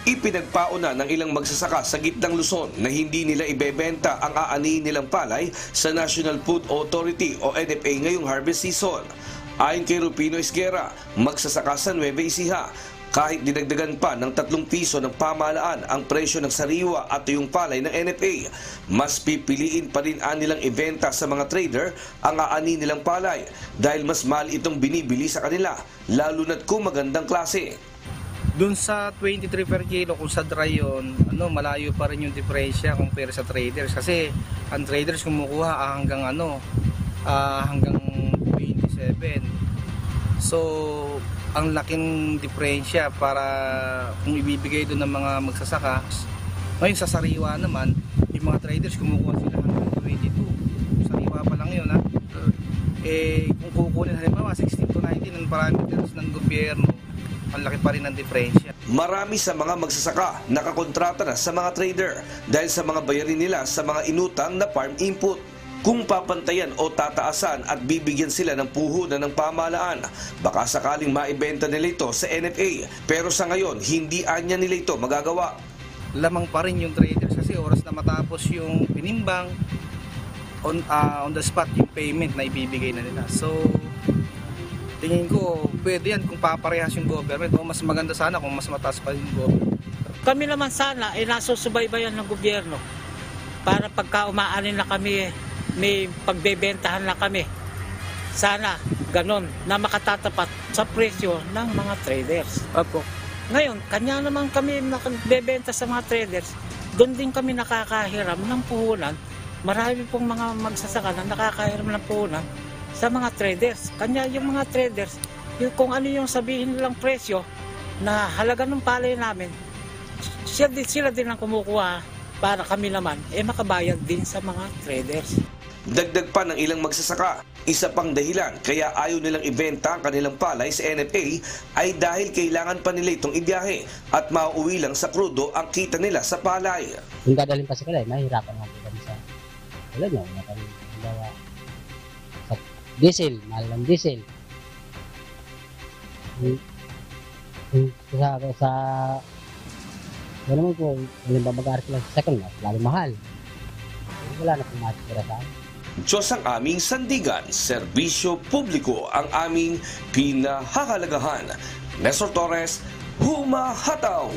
Ipinagpauna ng ilang magsasaka sa gitnang Luzon na hindi nila ibebenta ang aani nilang palay sa National Food Authority o NFA ngayong harvest season. Ayon kay Rufino Esguerra, magsasaka sa Nueva Ecija, kahit dinagdagan pa ng 3 piso ng pamahalaan ang presyo ng sariwa at tuyong palay ng NFA, mas pipiliin pa rin nilang ibenta sa mga trader ang aani nilang palay dahil mas mahal itong binibili sa kanila, lalo na't kung magandang klase. Doon sa 23 per kilo, kung sa dry yun, malayo pa rin yung diferensya compare sa traders. Kasi ang traders kumukuha hanggang hanggang 27. So, ang laking diferensya para kung ibibigay doon ng mga magsasaka. Ngayon sa sariwa naman, yung mga traders kumukuha sila hanggang 22. Sariwa pa lang yun, ha? Kung kukunin halimbawa 16 to 19 ang parameters ng gobyerno, ang laki pa rin ng diferensya. Marami sa mga magsasaka nakakontrata na sa mga trader dahil sa mga bayarin nila sa mga inutang na farm input. Kung papantayan o tataasan at bibigyan sila ng puhunan ng pamahalaan, baka sakaling maibenta nila ito sa NFA. Pero sa ngayon, hindi anya nila ito magagawa. Lamang pa rin yung traders kasi oras na matapos yung pinimbang, on the spot yung payment na ibibigay na nila. So, tingin ko, pwede yan kung paparehas yung government. O mas maganda sana kung mas mataas pa yung government. Kami naman sana ay nasusubaybayan ng gobyerno para pagka umaanin na kami, may pagbebentahan na kami. Sana ganon na makatatapat sa presyo ng mga traders. Opo. Ngayon, kanya naman kami nagbebenta sa mga traders. Doon din kami nakakahiram ng puhunan. Marami pong mga magsasaka na nakakahiram ng puhunan sa mga traders. Kanya yung mga traders, kung ano yung sabihin nilang presyo na halaga ng palay namin, sila din ang kumukuha para kami naman makabayad din sa mga traders. Dagdag pa ng ilang magsasaka, isa pang dahilan kaya ayaw nilang ibenta ang kanilang palay sa NFA ay dahil kailangan pa nila itong ibiyahe at mauuwi lang sa krudo ang kita nila sa palay. Kung dadalhin pa sa kalay, mahirapan natin kami sa wala nyo, halimbawa sa diesel, mahal ng diesel. Wala naman po, halimbawa mag-aaral lang sa second, lalo mahal. Wala na pong matitira sa amin. Diyos ang aming sandigan, serbisyo publiko ang aming pinahahalagahan. Nestor Torres, humahataw!